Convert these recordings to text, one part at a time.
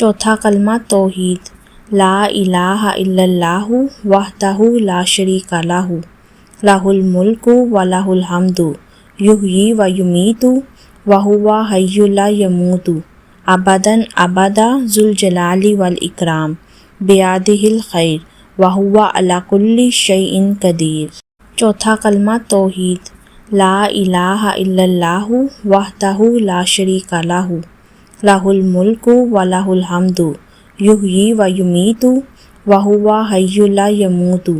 چوتھا کلمہ توحید، لا الہ الا اللہ وحدہ لا شریک لہ، لہ الملک و لہ الحمد یحیی و یمیت وہو حی لا یموت ابدا ابدا ذو الجلال والاکرام بیدہ الخیر وہو علی کل شیء قدیر۔ چوتھا کلمہ توحید، لا الہ الا اللہ وحدہ لا شریک لہ، لہ الملک و لہ الحمد یحیی و یمیت وہو حی لا یموت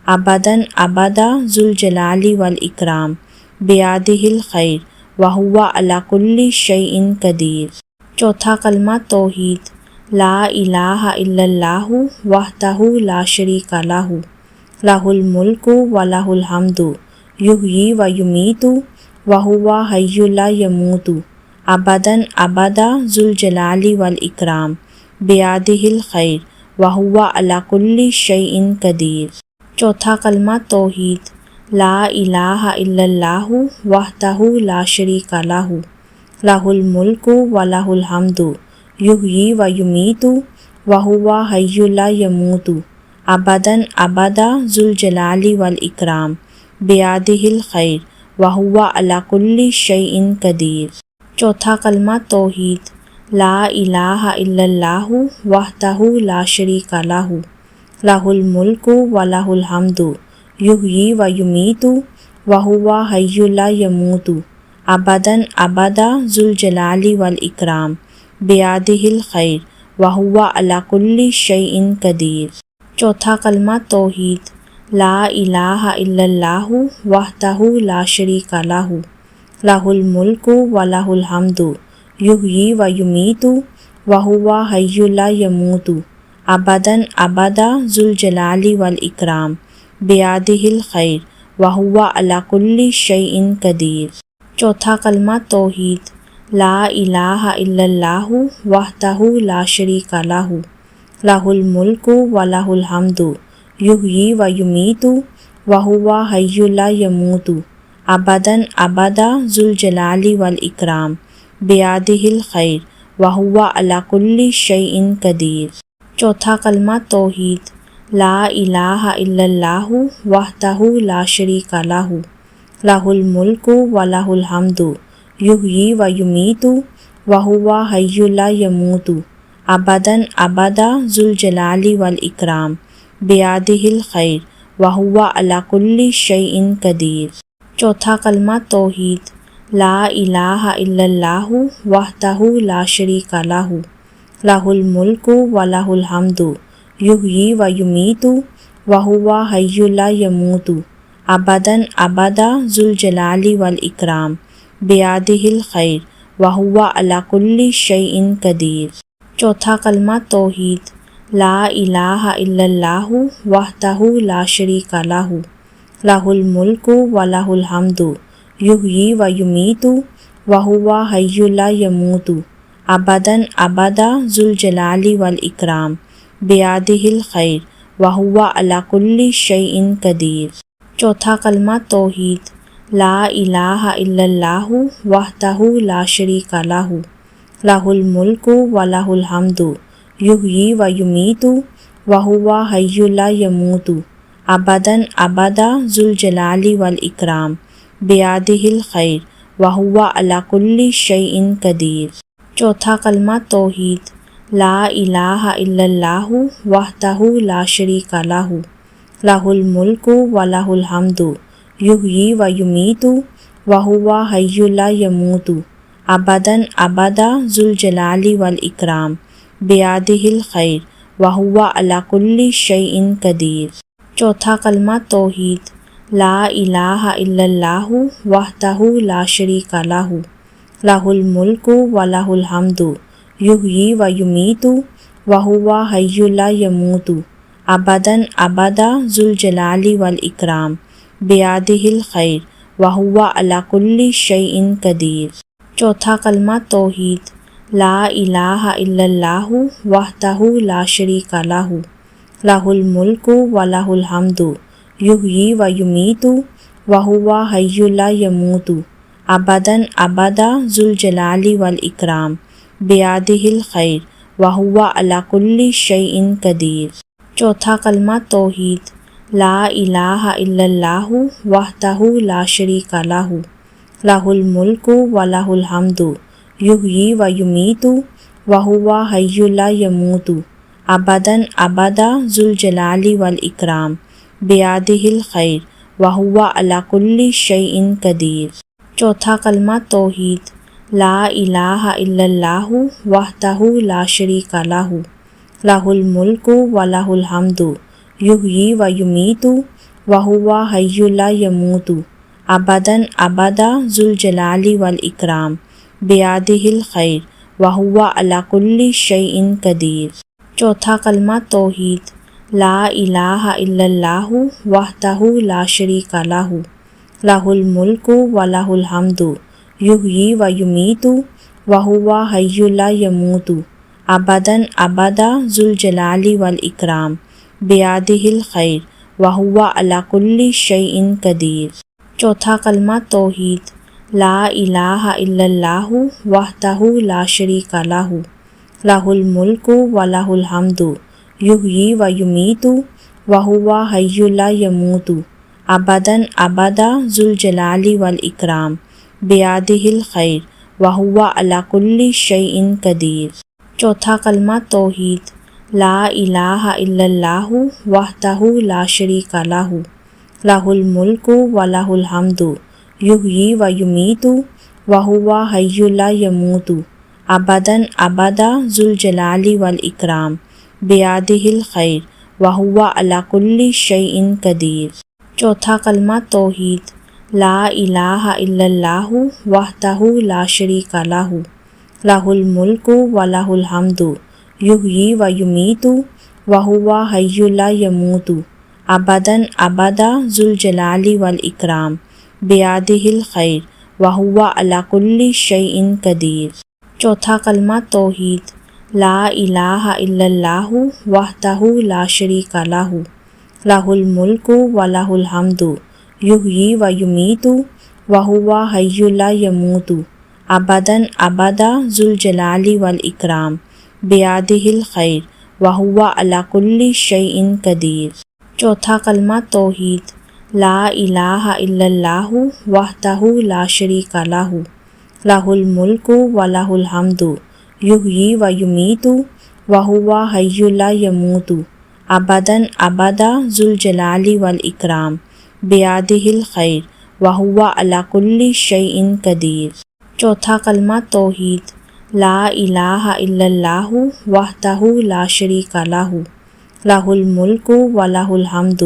ابدا ابدا ذو الجلال والاکرام بیدہ الخیر وہو علی کل شیء قدیر۔ چوتھا کلمہ توحید، لا الہ الا اللہ وحدہ لا شریک لہ، لہ الملک و لہ الحمد یحیی و یمیت وہو حی لا یموت ابدا ابدا ذو الجلال والاکرام بیدہ الخیر وہو علی کل شیء قدیر۔ چوتھا کلمہ توحید، لا الہ الا اللہ وحدہ لا شریک لہ، لہ الملک و لہ الحمد یحیی و یمیت وہو حی لا یموت ابدا ابدا ذو الجلال والاکرام بیدہ الخیر وہو علی کل شیء قدیر۔ چوتھا کلمہ توحید، لا الہ الا اللہ وحدہ لا شریک لہ، لہ الملک و لہ الحمد یحیی و یمیت وہو حی لا یموت ابدا ابدا ذو الجلال والاکرام بیدہ الخیر وہو علی کل شیء قدیر۔ چوتھا کلمہ توحید، لا الہ الا اللہ وحدہ لا شریک لہ، لہ الملک و لہ الحمد یحیی و یمیت وہو حی لا یموت ابدا ابدا ذو الجلال والاکرام بیدہ الخیر وہو علی کل شیء قدیر۔ چوتھا کلمہ توحید، لا الہ الا اللہ وحدہ لا شریک لہ، لہ الملک و لہ الحمد یحیی و یمیت وہو حی لا یموت ابدا ابدا ذو الجلال والاکرام بیدہ الخیر وہو علی کل شیء قدیر۔ چوتھا کلمہ توحید، لا الہ الا اللہ وحدہ لا شریک لہ، لہ الملک و لہ الحمد یحیی و یمیت وہو حی لا یموت ابدا ابدا ذو الجلال والاکرام بیدہ الخیر وہو علی کل شیء قدیر۔ چوتھا کلمہ توحید، لا الہ الا اللہ وحدہ لا شریک لہ، لہ الملک و لہ الحمد یحیی و یمیت وہو حی لا یموت ابدا ابدا ذو الجلال والاکرام بیدہ الخیر وہو علی کل شیء قدیر۔ چوتھا کلمہ توحید، لا الہ الا اللہ وحدہ لا شریک لہ، لہ الملک و لہ الحمد یحیی و یمیت وہو حی لا یموت ابدا ابدا ذو الجلال والاکرام بیدہ الخیر وہو علی کل شیء قدیر۔ چوتھا کلمہ توحید، لا الہ الا اللہ وحدہ لا شریک لہ، لہ الملک و لہ الحمد یحیی و یمیت وہو حی لا یموت ابدا ابدا ذو الجلال والاکرام بیدہ الخیر وہو علی کل شیء قدیر۔ چوتھا کلمہ توحید، لا الہ الا اللہ وحدہ لا شریک لہ، لہ الملک و لہ الحمد یحیی و یمیت وہو حی لا یموت ابدا ابدا ذو الجلال والاکرام بیدہ الخیر وہو علی کل شیء قدیر۔ چوتھا کلمہ توحید، لا الہ الا اللہ وحدہ لا شریک لہ، لہ الملک و لہ الحمد یحیی و یمیت وہو حی لا یموت ابدا ابدا ذو الجلال والاکرام بیدہ الخیر وہو علی کل شیء قدیر۔ چوتھا کلمہ توحید، لا الہ الا اللہ وحدہ لا شریک لہ، لہ الملک و لہ الحمد یحیی و یمیت وہو حی لا یموت ابدا ابدا ذو الجلال والاکرام بیدہ الخیر وہو علی کل شیء قدیر۔ چوتھا کلمہ توحید، لا الہ الا اللہ وحدہ لا شریک لہ، لہ الملک و لہ الحمد یحیی و یمیت وہو حی لا یموت ابدا ابدا ذو الجلال والاکرام بیدہ الخیر وہو علی کل شیء قدیر۔ چوتھا کلمہ توحید، لا الہ الا اللہ وحدہ لا شریک لہ، لہ الملک و لہ الحمد یحیی و یمیت وہو حی لا یموت ابدا ابدا ذو الجلال والاکرام بیدہ الخیر وہو علی کل شیء قدیر۔ چوتھا کلمہ توحید، لا الہ الا اللہ وحدہ لا شریک لہ، لہ الملک و لہ الحمد یحیی و یمیت وہو حی لا یموت ابدا ابدا ذو الجلال والاکرام بیدہ الخیر وہو علی کل شیء قدیر۔ چوتھا کلمہ توحید، لا الہ الا اللہ وحدہ لا شریک لہ، لہ الملک و لہ الحمد یحیی و یمیت وہو حی لا یموت ابدا ابدا ذو الجلال والاکرام بیدہ الخیر وہو علی کل شیء قدیر۔ چوتھا کلمہ توحید، لا الہ الا اللہ وحدہ لا شریک لہ، لہ الملک و لہ الحمد یحیی و یمیت وہو حی لا یموت ابدا ابدا ذو الجلال والاکرام بیدہ الخیر وہو علی کل شیء قدیر۔ چوتھا کلمہ توحید، لا الہ الا اللہ وحدہ لا شریک لہ، لہ الملک و لہ الحمد یحیی و یمیت وہو حی لا یموت ابدا ابدا ذو الجلال والاکرام بیدہ الخیر وہو علی کل شیء قدیر۔ چوتھا کلمہ توحید، لا الہ الا اللہ وحدہ لا شریک لہ، لہ الملک و لہ الحمد یحیی و یمیت وہو حی لا یموت ابدا ابدا ذو الجلال والاکرام بیدہ الخیر وہو علی کل شیء قدیر۔ چوتھا کلمہ توحید، لا الہ الا اللہ وحدہ لا شریک لہ، لہ الملک و لہ الحمد یحیی و یمیت وہو حی لا یموت ابدا ابدا ذو الجلال والاکرام بیدہ الخیر وہو علی کل شیء قدیر۔ چوتھا کلمہ توحید، لا الہ الا اللہ وحدہ لا شریک لہ، لہ الملک و لہ الحمد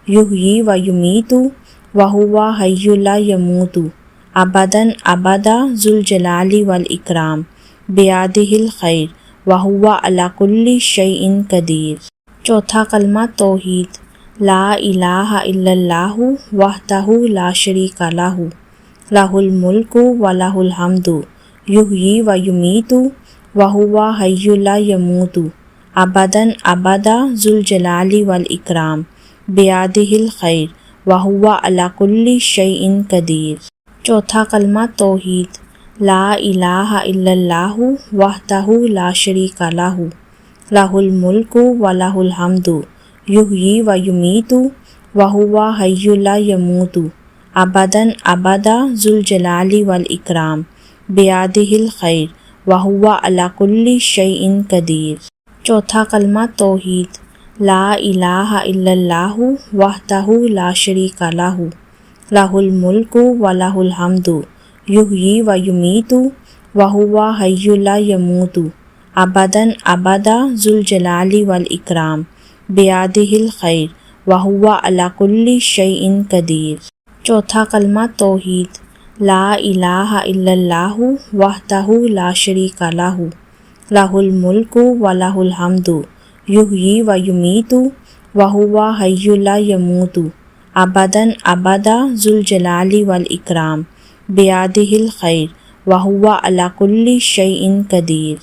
یحیی و یمیت وہو حی لا یموت ابدا ابدا ذو الجلال والاکرام بیدہ الخیر وہو علی کل شیء قدیر۔ چوتھا کلمہ توحید، لا الہ الا اللہ وحدہ لا شریک لہ، لہ الملک و لہ الحمد یحیی و یمیت وہو حی لا یموت ابدا ابدا ذو الجلال والاکرام بیدہ الخیر وہو علی کل شیء قدیر۔ چوتھا کلمہ توحید، لا الہ الا اللہ وحدہ لا شریک لہ، لہ الملک و لہ الحمد یحیی و یمیت وہو حی لا یموت ابدا ابدا ذو الجلال والاکرام بیدہ الخیر وہو علی کل شیء قدیر۔ چوتھا کلمہ توحید، لا الہ الا اللہ وحدہ لا شریک لہ، لہ الملک و لہ الحمد یحیی و یمیت وہو حی لا یموت ابدا ابدا ذو الجلال والاکرام بیدہ الخیر وہو علی کل شیء قدیر۔ چوتھا کلمہ توحید، لا الہ الا اللہ وحدہ لا شریک لہ، لہ الملک و لہ الحمد یحیی و یمیت وہو حی لا یموت ابدا ابدا ذو الجلال والاکرام بیدہ الخیر وہو علی کل شیء قدیر۔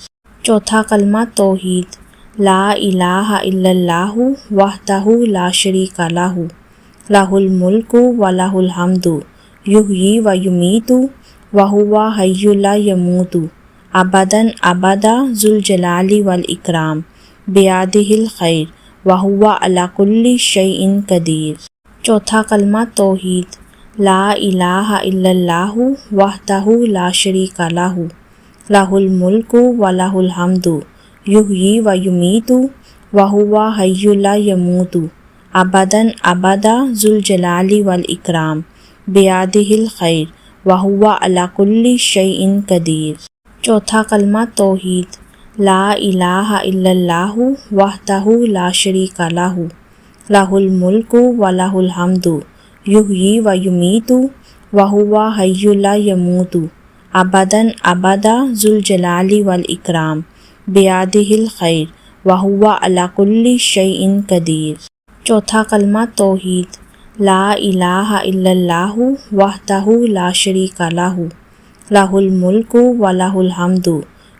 چوتھا کلمہ توحید، لا الہ الا اللہ وحدہ لا شریک لہ، لہ الملک و لہ الحمد یحیی و یمیت وہو حی لا یموت ابداً ابدا ذوالجلال والاکرام بیادہ الخیر وہو علی کل شیء قدیر۔ چوتھا کلمہ توحید، لا الہ الا اللہ وحدہ لا شریک لہ، لہ الملک و لہ الحمد یحیی و یمیت وہو حی لا یموت ابداً ابدا ذوالجلال والاکرام بیادہ الخیر وہو علی کل شیء قدیر۔ چوتھا کلمہ توحید، لا الہ الا اللہ وحدہ لا شریک لہ، لہ الملک و لہ الحمد یحیی و یمیت وہو حی لا یموت ابداً ابدا ذوالجلال والاکرام بیادہ الخیر وہو علی کل شیء قدیر۔ چوتھا کلمہ توحید، لا الہ الا اللہ وحدہ لا شریک لہ، لہ الملک و لہ الحمد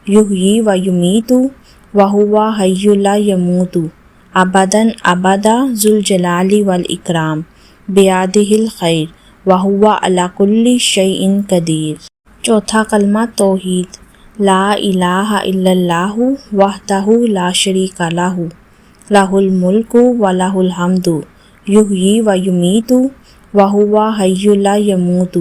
یحیی و یمیت وہو حی لا یموت ابداً ابدا ذوالجلال والاکرام بیادہ الخیر وہو علی کل شیء قدیر۔ چوتھا کلمہ توحید، لا الہ الا اللہ وحدہ لا شریک لہ، لہ الملک و لہ الحمد یحیی و یمیت وہو حی لا یموت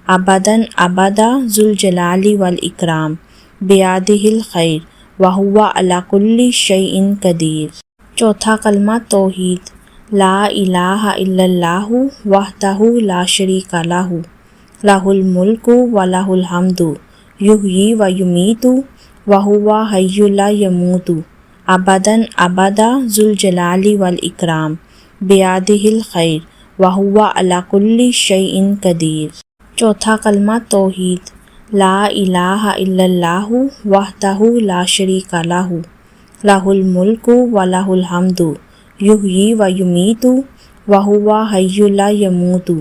ابداً ابدا ذوالجلال والاکرام بیادہ الخیر وہو علی کل شیء قدیر۔ چوتھا کلمہ توحید، لا الہ الا اللہ وحدہ لا شریک لہ، لہ الملک و لہ الحمد یحیی و یمیت وہو حی لا یموت ابداً ابدا ذوالجلال والاکرام بیادہ الخیر وہو علی کل شیء قدیر۔ چوتھا کلمہ توحید، لا الہ الا اللہ وحدہ لا شریک لہ، لہ الملک و لہ الحمد یحیی و یمیت وہو حی لا یموت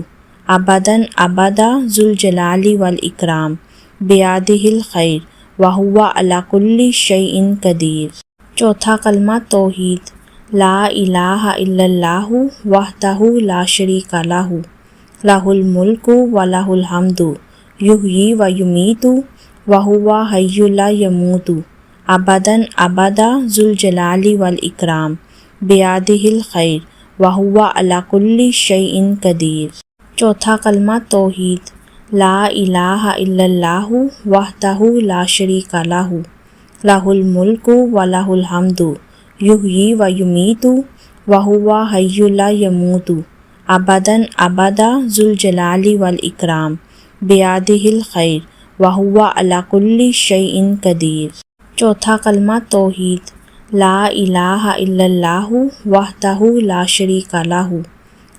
ابداً ابدا ذوالجلال والاکرام بیادہ الخیر وہو علی کل شیء قدیر۔ چوتھا کلمہ توحید، لا الہ الا اللہ وحدہ لا شریک لہ، لہ الملک و لہ الحمد یحیی و یمیت وہو حی لا یموت ابداً ابدا ذوالجلال والاکرام بیادہ الخیر وہو علی کل شیء قدیر۔ چوتھا کلمہ توحید، لا الہ الا اللہ وحدہ لا شریک لہ، لہ الملک و لہ الحمد یحیی و یمیت وہو حی لا یموت ابداً ابدا ذوالجلال والاکرام بیادہ الخیر وہو علی کل شیء قدیر۔ چوتھا کلمہ توحید، لا الہ الا اللہ وحدہ لا شریک لہ،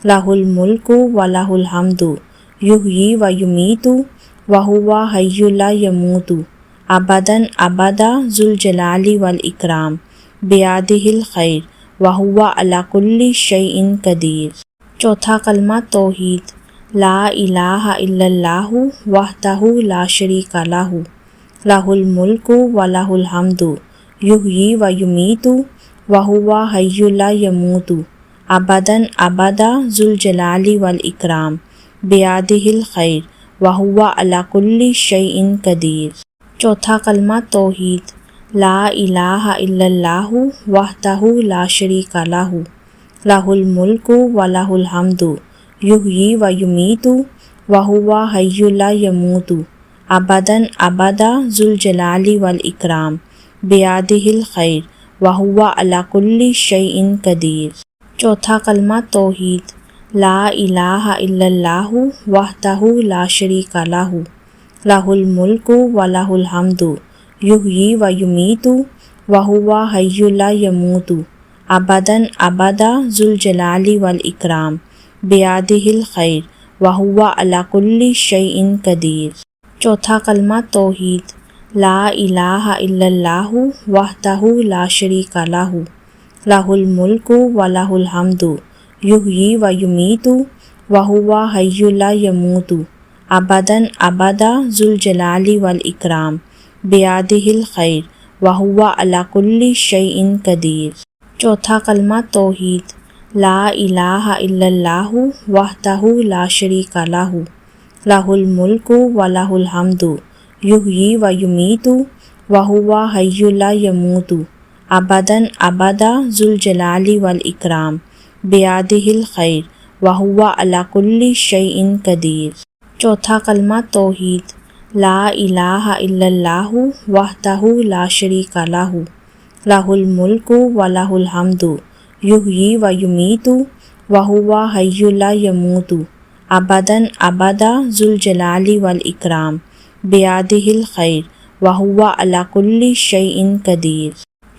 لہ الملک و لہ الحمد یحیی و یمیت وہو حی لا یموت ابداً ابدا ذوالجلال والاکرام بیادہ الخیر وہو علی کل شیء قدیر۔ چوتھا کلمہ توحید، لا الہ الا اللہ وحدہ لا شریک لہ، لہ الملک و لہ الحمد یحیی و یمیت وہو حی لا یموت ابداً ابدا ذوالجلال والاکرام بیادہ الخیر وہو علی کل شیء قدیر۔ چوتھا کلمہ توحید، لا الہ الا اللہ وحدہ لا شریک لہ، لہ الملک و لہ الحمد یحیی و یمیت وہو حی لا یموت ابداً ابدا ذوالجلال والاکرام بیادہ الخیر وہو علی کل شیء قدیر۔ چوتھا کلمہ توحید، لا الہ الا اللہ وحدہ لا شریک لہ، لہ الملک و لہ الحمد یحیی و یمیت وہو حی لا یموت ابداً ابدا ذوالجلال والاکرام بیادہ الخیر وہو علی کل شیء قدیر۔ چوتھا کلمہ توحید، لا الہ الا اللہ وحدہ لا شریک لہ، لہ الملک و لہ الحمد یحیی و یمیت وہو حی لا یموت ابداً ابدا ذوالجلال والاکرام بیادہ الخیر وہو علی کل شیء قدیر۔ چوتھا کلمہ توحید، لا الہ الا اللہ وحدہ لا شریک لہ، لہ الملک و لہ الحمد یحیی و یمیت وہو حی لا یموت ابدا ابدا ذو الجلال والاکرام بیدہ الخیر وہو علی کل شیء قدیر۔ چوتھا کلمہ توحید، لا الہ الا اللہ وحدہ لا شریک لہ، لہ الملک و لہ الحمد یحیی و یمیت وہو حی لا یموت ابدا ابدا ذو الجلال والاکرام بیدہ الخیر وہو علی کل شیء قدیر۔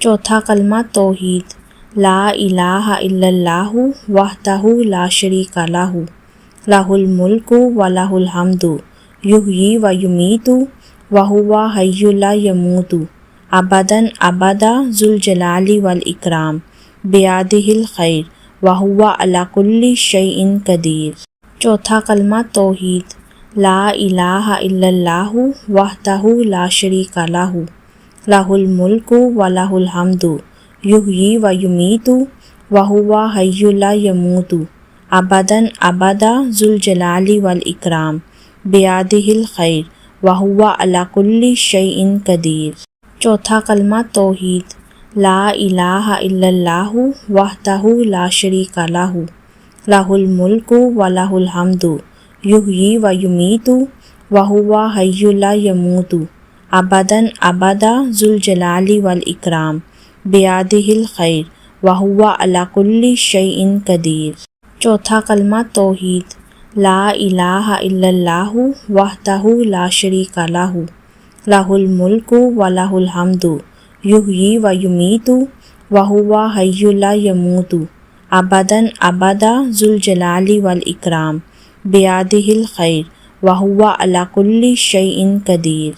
چوتھا کلمہ توحید، لا الہ الا اللہ وحدہ لا شریک لہ، لہ الملک و لہ الحمد یحیی و یمیت وہو حی لا یموت ابدا ابدا ذو الجلال والاکرام بیدہ الخیر وہو علی کل شیء قدیر۔ چوتھا کلمہ توحید، لا الہ الا اللہ وحدہ لا شریک لہ، لہ الملک و لہ الحمد یحیی و یمیت وہو حی لا یموت ابدا ابدا ذو الجلال والاکرام بیدہ الخیر وہو علی کل شیء قدیر۔ چوتھا کلمہ توحید، لا الہ الا اللہ وحدہ لا شریک لہ، لہ الملک و لہ الحمد یحیی و یمیت وہو حی لا یموت ابدا ابدا ذو الجلال والاکرام بیدہ الخیر وہو علی کل شیء قدیر۔ چوتھا کلمہ توحید، لا الہ الا اللہ وحدہ لا شریک لہ، لہ الملک و لہ الحمد یحیی و یمیت وہو حی لا یموت ابدا ابدا ذو الجلال والاکرام بیدہ الخیر وہو علی کل شیء قدیر۔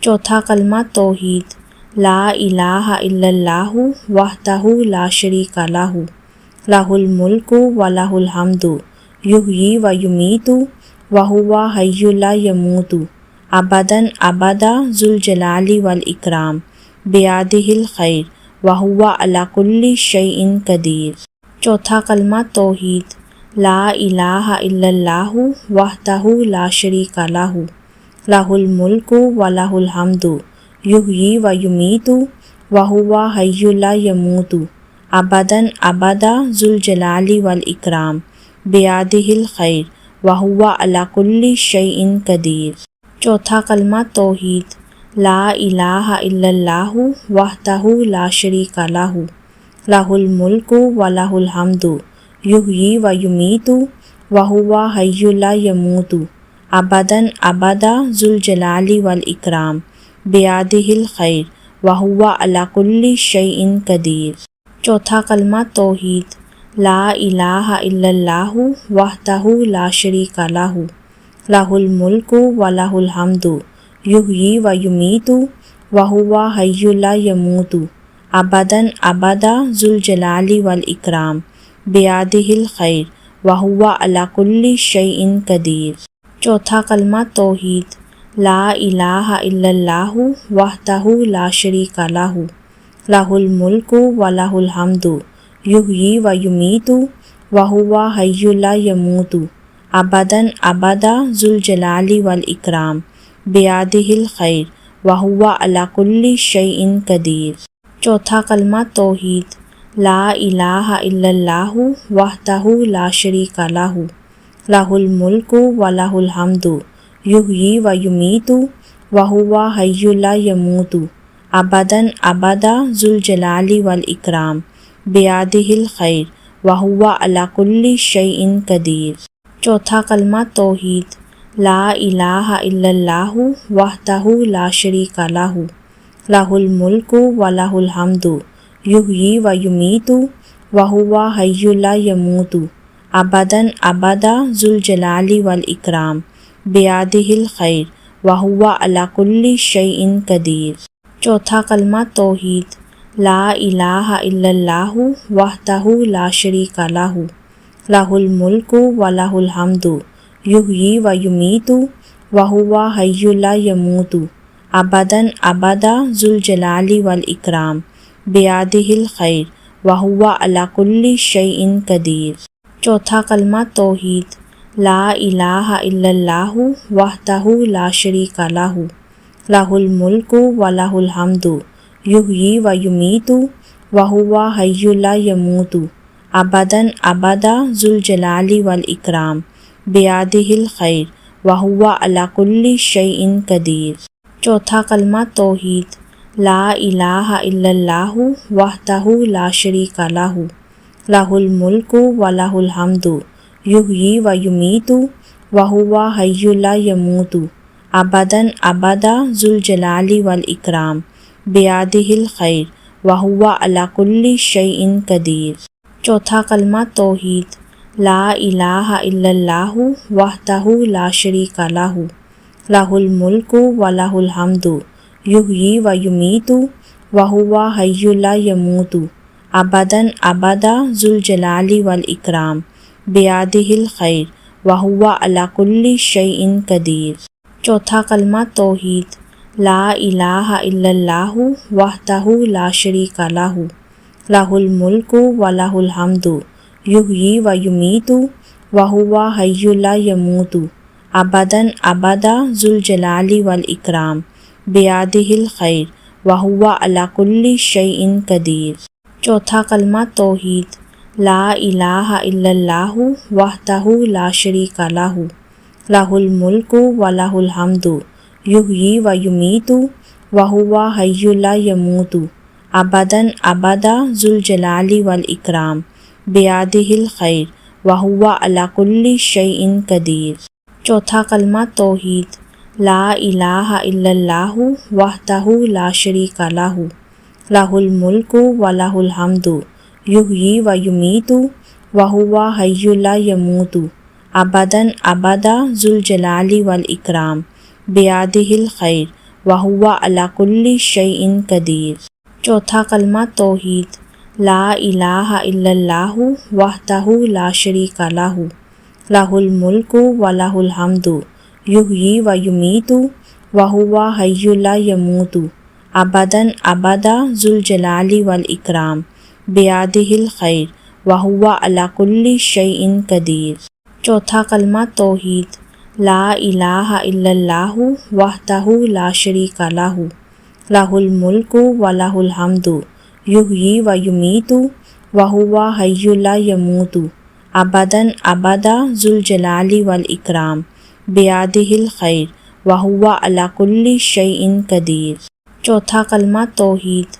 چوتھا کلمہ توحید، لا الہ الا اللہ وحدہ لا شریک لہ، لہ الملک و لہ الحمد یحیی و یمیت وہو حی لا یموت ابدا ابدا ذو الجلال والاکرام بیدہ الخیر وہو علی کل شیء قدیر۔ چوتھا کلمہ توحید، لا الہ الا اللہ وحدہ لا شریک لہ، لہ الملک و لہ الحمد یحیی و یمیت وہو حی لا یموت ابدا ابدا ذو الجلال والاکرام بیدہ الخیر وہو علی کل شیء قدیر۔ چوتھا کلمہ توحید، لا الہ الا اللہ وحدہ لا شریک لہ، لہ الملک و لہ الحمد یحیی و یمیت وہو حی لا یموت ابدا ابدا ذو الجلال والاکرام بیدہ الخیر وہو علی کل شیء قدیر۔ چوتھا کلمہ توحید، لا الہ الا اللہ وحدہ لا شریک لہ، لہ الملک و لہ الحمد یحیی و یمیت وہو حی لا یموت ابدا ابدا ذو الجلال والاکرام بیدہ الخیر وہو علی کل شیء قدیر۔ چوتھا کلمہ توحید، لا الہ الا اللہ وحدہ لا شریک لہ، لہ الملک و لہ الحمد یحیی و یمیت وہو حی لا یموت ابدا ابدا ذو الجلال والاکرام بیدہ الخیر وہو علی کل شیء قدیر۔ چوتھا کلمہ توحید، لا الہ الا اللہ وحدہ لا شریک لہ، لہ الملک و لہ الحمد یحیی و یمیت وہو حی لا یموت ابدا ابدا ذو الجلال والاکرام بیدہ الخیر وہو علی کل شیء قدیر۔ چوتھا کلمہ توحید، لا الہ الا اللہ وحدہ لا شریک لہ، لہ الملک و لہ الحمد یحیی و یمیت وہو حی لا یموت ابدا ابدا ذو الجلال والاکرام بیدہ الخیر وہو علی کل شیء قدیر۔ چوتھا کلمہ توحید، لا الہ الا اللہ وحدہ لا شریک لہ، لہ الملک و لہ الحمد یحیی و یمیت وہو حی لا یموت ابدا ابدا ذو الجلال والاکرام بیدہ الخیر وہو علی کل شیء قدیر۔ چوتھا کلمہ توحید، لا الہ الا اللہ وحدہ لا شریک لہ، لہ الملک ولہ الحمد یحیی و یمیت وہو حی لا یموت ابدا ابدا ذو الجلال والاکرام بیدہ الخیر وہو علی کل شیء قدیر۔ چوتھا کلمہ توحید، لا الہ الا اللہ وحدہ لا شریک لہ، لہ الملک ولہ الحمد یحیی و یمیت وہو حی لا یموت ابدا ابدا ذو الجلال والاکرام بیدہ الخیر وہو علی کل شیء قدیر۔ چوتھا کلمہ توحید، لا الہ الا اللہ وحدہ لا شریک لہ، لہ الملک ولہ الحمد یحیی و یمیت وہو حی لا یموت ابدا ابدا ذو الجلال والاکرام بیدہ الخیر وہو علی کل شیء قدیر۔ چوتھا کلمہ توحید، لا الہ الا اللہ وحدہ لا شریک لہ، لہ الملک ولہ الحمد یحیی و یمیت وہو حی لا یموت ابدا ابدا ذو الجلال والاکرام بیدہ الخیر وہو علی کل شیء قدیر۔ چوتھا کلمہ توحید، لا الہ الا اللہ وحدہ لا شریک لہ، لہ الملک ولہ الحمد یحیی و یمیت وہو حی لا یموت ابدا ابدا ذو الجلال والاکرام بیدہ الخیر وہو علی کل شیء قدیر۔ چوتھا کلمہ توحید، لا الہ الا اللہ وحدہ لا شریک لہ، لہ الملک ولہ الحمد یحیی و یمیت وہو حی لا یموت ابدا ابدا ذو الجلال والاکرام بیدہ الخیر وہو علی کل شیء قدیر۔ چوتھا کلمہ توحید، لا الہ الا اللہ وحدہ لا شریک لہ، لہ الملک ولہ الحمد یحیی و یمیت وہو حی لا یموت ابدا ابدا ذو الجلال والاکرام بیدہ الخیر وہو علی کل شیء قدیر۔ چوتھا کلمہ توحید، لا الہ الا اللہ وحدہ لا شریک لہ، لہ الملک ولہ الحمد یحیی و یمیت وہو حی لا یموت ابدا ابدا ذو الجلال والاکرام بیدہ الخیر وہو علی کل شیء قدیر۔ چوتھا کلمہ توحید،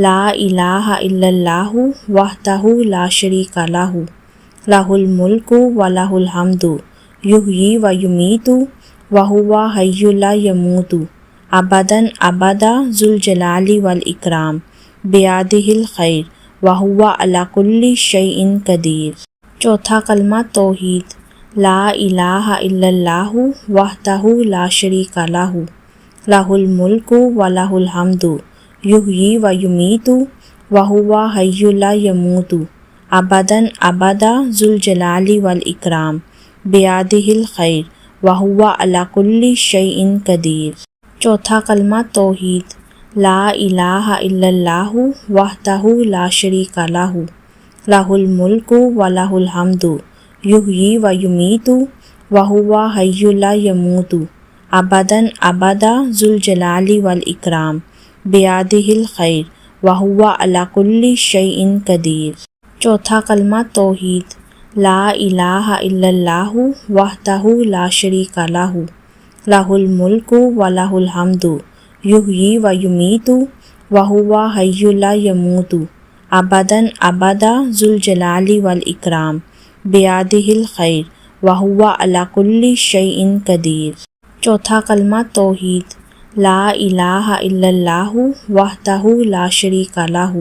لا الہ الا اللہ وحدہ لا شریک لہ، لہ الملک ولہ الحمد یحیی و یمیت وہو حی لا یموت ابدا ابدا ذو الجلال والاکرام بیدہ الخیر وہو علی کل شیء قدیر۔ چوتھا کلمہ توحید، لا الہ الا اللہ وحدہ لا شریک لہ، لہ الملک ولہ الحمد یحیی و یمیت وہو حی لا یموت ابدا ابدا ذو الجلال والاکرام بیدہ الخیر وہو علی کل شیء قدیر۔ چوتھا کلمہ توحید، لا الہ الا اللہ وحدہ لا شریک لہ، لہ الملک ولہ الحمد یحیی و یمیت وہو حی لا یموت ابدا ابدا ذو الجلال والاکرام بیدہ الخیر وہو علی کل شیء قدیر۔ چوتھا کلمہ توحید، لا الہ الا اللہ وحدہ لا شریک لہ، لہ الملک ولہ الحمد یحیی و یمیت وہو حی لا یموت ابدا ابدا ذو الجلال والاکرام بیدہ الخیر وہو علی کل شیء قدیر۔ چوتھا کلمہ توحید، لا الہ الا اللہ وحدہ لا شریک لہ،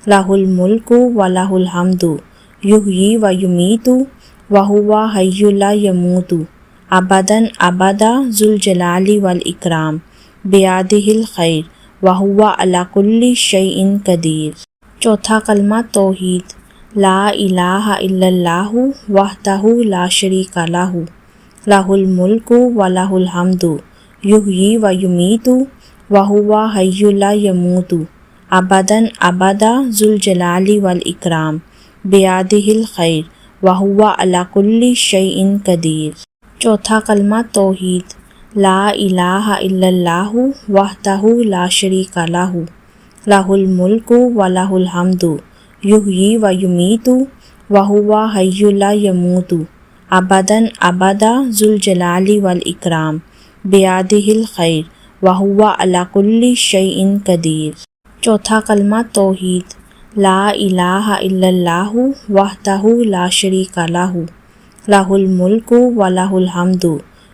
لہ الملک ولہ الحمد یحیی و یمیت وہو حی لا یموت ابدا ابدا ذو الجلال والاکرام بیدہ الخیر وہو علی کل شیء قدیر۔ چوتھا کلمہ توحید، لا الہ الا اللہ وحدہ لا شریک لہ، لہ الملک ولہ الحمد یحیی و یمیت وہو حی لا یموت ابدا ابدا ذو الجلال والاکرام بیدہ الخیر وہو علی کل شیء قدیر۔ چوتھا کلمہ توحید، لا الہ الا اللہ وحدہ لا شریک لہ لہ الملک ولہ الحمد یحیی و یمیت وہو حی لا یموت ابدا ابدا ذو الجلال والاکرام بیدہ الخیر وہو علی کل شیء قدیر۔ چوتھا کلمہ توحید، لا الہ الا اللہ وحدہ لا شریک لہ لہ الملک ولہ الحمد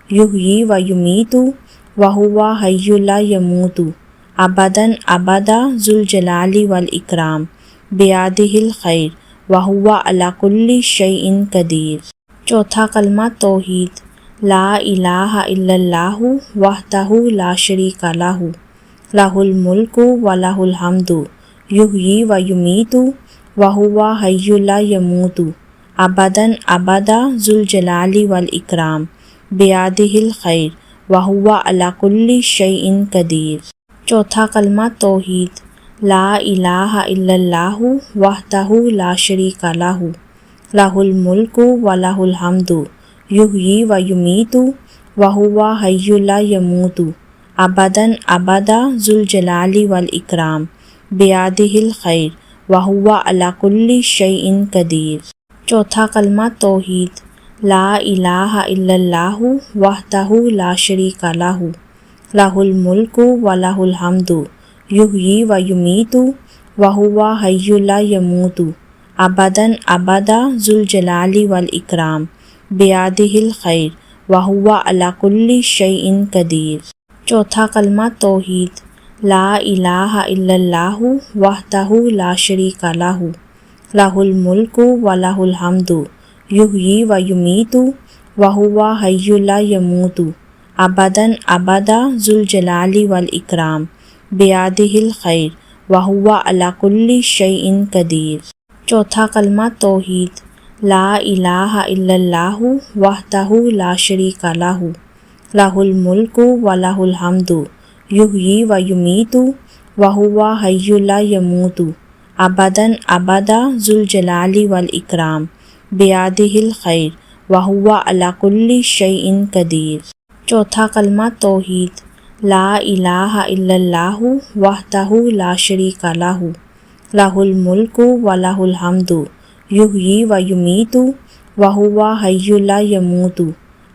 یحیی و یمیت وہو حی لا یموت ابدا ابدا ذو الجلال والاکرام بیدہ الخیر وہو علی کل شیء قدیر۔ چوتھا کلمہ توحید، لا الہ الا اللہ وحدہ لا شریک لہ لہ الملک ولہ الحمد یحیی و یمیت وہو حی لا یموت ابدا ابدا ذو الجلال والاکرام بیدہ الخیر وہو علی کل شیء قدیر۔ چوتھا کلمہ توحید، لا الہ الا اللہ وحدہ لا شریک لہ لہ الملک ولہ الحمد یحیی و یمیت وہو حی لا یموت ابدا ابدا ذو الجلال والاکرام بیدہ الخیر وہو علی کل شیء قدیر۔ چوتھا کلمہ توحید، لا الہ الا اللہ وحدہ لا شریک لہ لہ الملک ولہ الحمد یحیی و یمیت وہو حی لا یموت ابدا ابدا ذو الجلال والاکرام بیدہ الخیر وہو علی کل شیء قدیر۔ چوتھا کلمہ توحید، لا الہ الا اللہ وحدہ لا شریک لہ لہ الملک ولہ الحمد یحیی و یمیت وہو حی لا یموت ابدا ابدا ذو الجلال والاکرام بیدہ الخیر وہو علی کل شیء قدیر۔ چوتھا کلمہ توحید، لا الہ الا اللہ وحدہ لا شریک لہ لہ الملک ولہ الحمد یحیی و یمیت وہو حی لا یموت ابدا ابدا ذو الجلال والاکرام بیدہ الخیر وہو علی کل شیء قدیر۔ چوتھا کلمہ توحید، لا الہ الا اللہ وحدہ لا شریک لہ لہ الملک ولہ الحمد یحیی و یمیت وہو حی لا یموت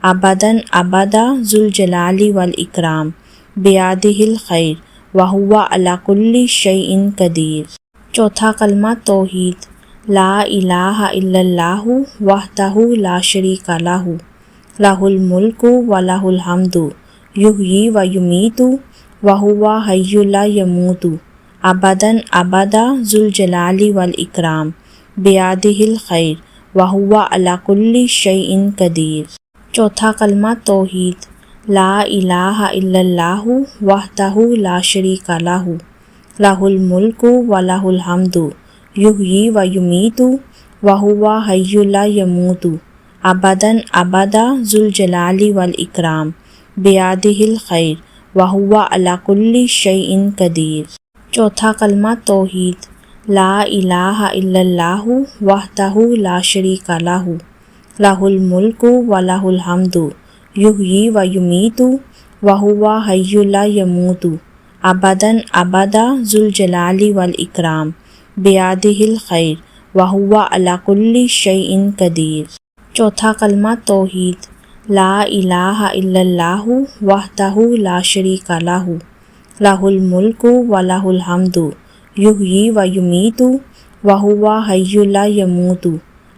ابدا ابدا ذو الجلال والاکرام بیدہ الخیر وہو علی کل شیء قدیر۔ چوتھا کلمہ توحید، لا الہ الا اللہ وحدہ لا شریک لہ لہ الملک ولہ الحمد یحیی و یمیت وہو حی لا یموت ابدا ابدا ذو الجلال والاکرام بیدہ الخیر وہو علی کل شیء قدیر۔ چوتھا کلمہ توحید، لا الہ الا اللہ وحدہ لا شریک لہ لہ الملک ولہ الحمد یحیی و یمیت وہو حی لا یموت ابدا ابدا ذو الجلال والاکرام بیدہ الخیر وہو علی کل شیء قدیر۔ چوتھا کلمہ توحید، لا الہ الا اللہ وحدہ لا شریک لہ لہ الملک ولہ الحمد یحیی و یمیت وہو حی لا یموت ابدا ابدا ذو الجلال والاکرام بیدہ الخیر وہو علی کل شیء قدیر۔ چوتھا کلمہ توحید، لا الہ الا اللہ وحدہ لا شریک لہ لہ الملک ولہ الحمد یحیی و یمیت وہو حی لا یموت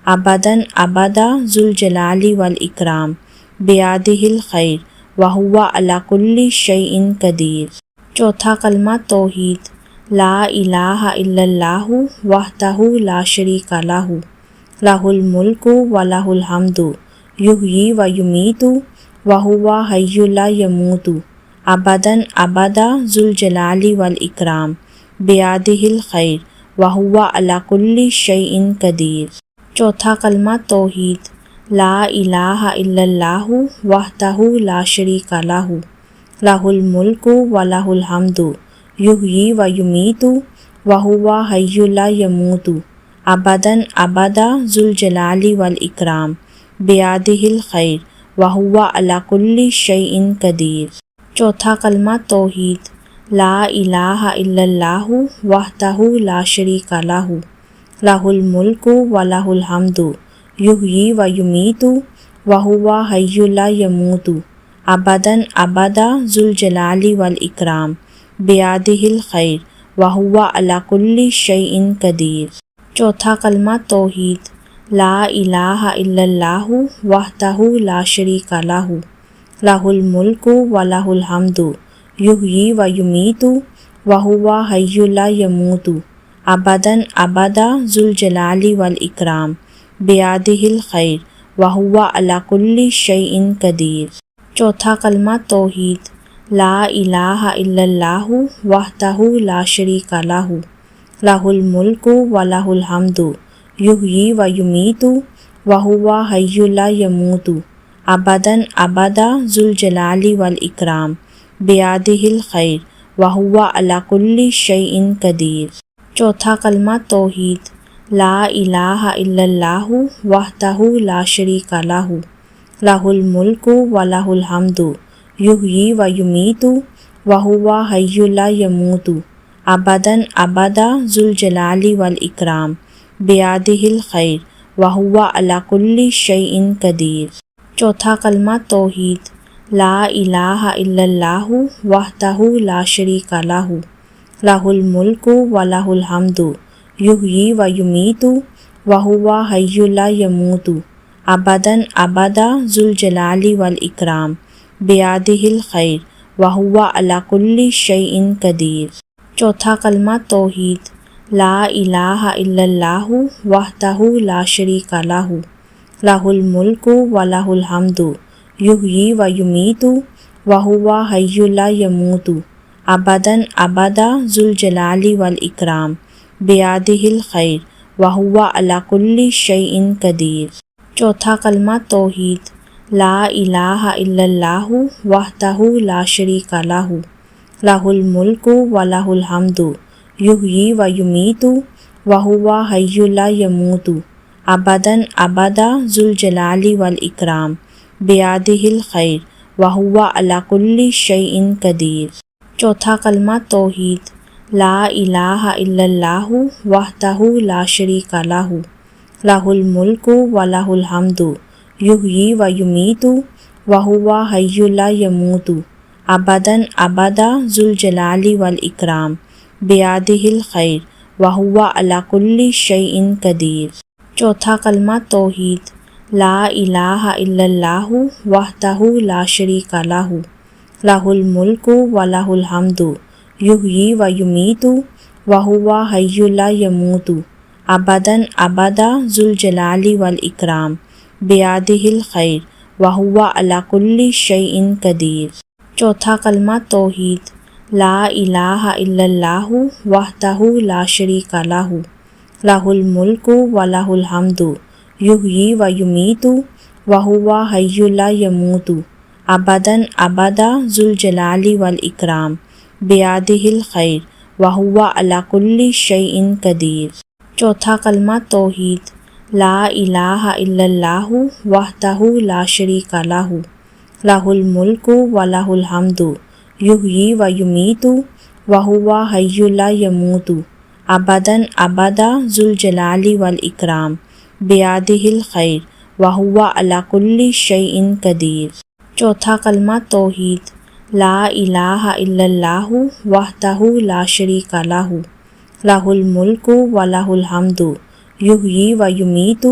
ابدا ابدا ذو الجلال والاکرام بیدہ الخیر وہو علی کل شیء قدیر۔ چوتھا کلمہ توحید، لا الہ الا اللہ وحدہ لا شریک لہ لہ الملک ولہ الحمد یحیی و یمیت وہو حی لا یموت ابدا ابدا ذو الجلال والاکرام بیدہ الخیر وہو علی کل شیء قدیر۔ چوتھا کلمہ توحید، لا الہ الا اللہ وحدہ لا شریک لہ لہ الملک ولہ الحمد یحیی و یمیت وہو حی لا یموت ابدا ابدا ذو الجلال والاکرام بیدہ الخیر وہو علی کل شیء قدیر۔ چوتھا کلمہ توحید، لا الہ الا اللہ وحدہ لا شریک لہ، لہ الملک و لہ الحمد یحیی و یمیت وہو حی لا یموت ابدا ابدا ذو الجلال والاکرام بیدہ الخیر وہو علی کل شیء قدیر۔ چوتھا کلمہ توحید، لا الہ الا اللہ وحدہ لا شریک لہ، لہ الملک و لہ الحمد یحیی و یمیت وہو حی لا یموت ابدا ابدا ذو الجلال والاکرام بیدہ الخیر وہو علی کل شیء قدیر۔ چوتھا کلمہ توحید، لا الہ الا اللہ وحدہ لا شریک لہ، لہ الملک و لہ الحمد یحیی و یمیت وہو حی لا یموت ابدا ابدا ذو الجلال والاکرام بیدہ الخیر وہو علی کل شیء قدیر۔ چوتھا کلمہ توحید، لا الہ الا اللہ وحدہ لا شریک لہ، لہ الملک و لہ الحمد یحیی و یمیت وہو حی لا یموت ابدا ابدا ذو الجلال والاکرام بیدہ الخیر وہو علی کل شیء قدیر۔ چوتھا کلمہ توحید، لا الہ الا اللہ وحدہ لا شریک لہ، لہ الملک و لہ الحمد یحیی و یمیت وہو حی لا یموت ابدا ابدا ذو الجلال والاکرام بیدہ الخیر وہو علی کل شیء قدیر۔ چوتھا کلمہ توحید، لا الہ الا اللہ وحدہ لا شریک لہ، لہ الملک و لہ الحمد یحیی و یمیت وہو حی لا یموت ابدا ابدا ذو الجلال والاکرام بیدہ الخیر وہو علی کل شیء قدیر۔ چوتھا کلمہ توحید، لا الہ الا اللہ وحدہ لا شریک لہ، لہ الملک و لہ الحمد یحیی و یمیت وہو حی لا یموت ابدا ابدا ذو الجلال والاکرام بیدہ الخیر وہو علی کل شیء قدیر۔ چوتھا کلمہ توحید، لا الہ الا اللہ وحدہ لا شریک لہ، لہ الملک و لہ الحمد یحیی و یمیت وہو حی لا یموت ابدا ابدا ذو الجلال والاکرام بیدہ الخیر وہو علی کل شیء قدیر۔ چوتھا کلمہ توحید، لا الہ الا اللہ وحدہ لا شریک لہ، لہ الملک و لہ الحمد یحیی و یمیت وہو حی لا یموت ابدا ابدا ذو الجلال والاکرام بیدہ الخیر وہو علی کل شیء قدیر۔ چوتھا کلمہ توحید، لا الہ الا اللہ وحدہ لا شریک لہ، لہ الملک و لہ الحمد یحیی و یمیت وہو حی لا یموت ابدا ابدا ذو الجلال والاکرام بیدہ الخیر وہو علی کل شیء قدیر۔ چوتھا کلمہ توحید، لا الہ الا اللہ وحدہ لا شریک لہ، لہ الملک و لہ الحمد یحیی و یمیت وہو حی لا یموت ابدا ابدا ذو الجلال والاکرام بیدہ الخیر وہو علی کل شیء قدیر۔ چوتھا کلمہ توحید، لا الہ الا اللہ وحدہ لا شریک لہ، لہ الملک و لہ الحمد یحیی و یمیت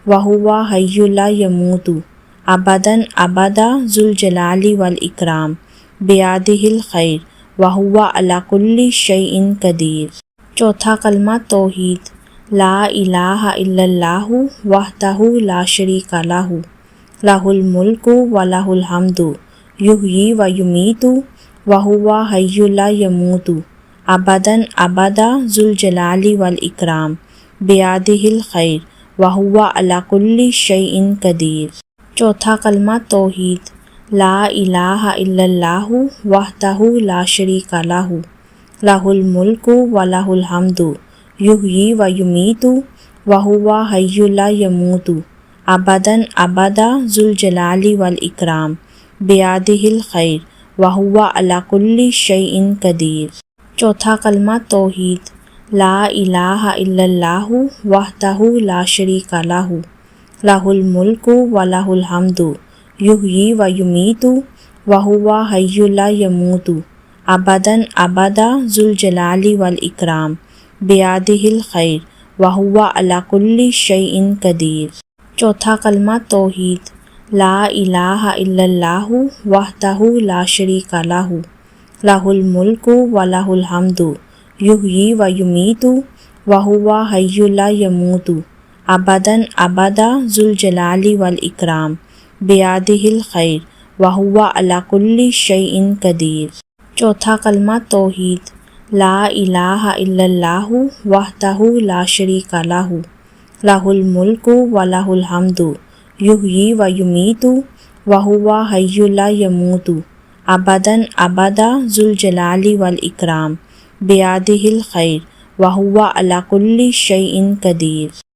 وہو حی لا یموت ابدا ابدا ذو الجلال والاکرام بیدہ الخیر وہو علی کل شیء قدیر۔ چوتھا کلمہ توحید، لا الہ الا اللہ وحدہ لا شریک لہ، لہ الملک و لہ الحمد یحیی و یمیت وہو حی لا یموت ابدا ابدا ذو الجلال والاکرام بیدہ الخیر وہو علی کل شیء قدیر۔ چوتھا کلمہ توحید، لا الہ الا اللہ وحدہ لا شریک لہ، لہ الملک و لہ الحمد یحیی و یمیت وہو حی لا یموت ابداً ابدا ذوالجلال والاکرام بیادہ الخیر وہو علی کل شیء قدیر۔ چوتھا کلمہ توحید، لا الہ الا اللہ وحدہ لا شریک لہ، لہ الملک و لہ الحمد یحیی و یمیت وہو حی لا یموت ابداً ابدا ذوالجلال والاکرام بیادہ الخیر وہو علی کل شیء قدیر۔ چوتھا کلمہ توحید، لا الہ الا اللہ وحدہ لا شریک لہ، لہ الملک و لہ الحمد یحیی و یمیت وہو حی لا یموت ابداً ابدا ذوالجلال والاکرام بیادہ الخیر وہو علی کل شیء قدیر۔ چوتھا کلمہ توحید، لا الہ الا اللہ وحدہ لا شریک لہ، لہ الملک و لہ الحمد یحیی و یمیت وہو حی لا یموت ابداً ابدا ذوالجلال والاکرام بیادہ الخیر وہو علی کل شیء قدیر۔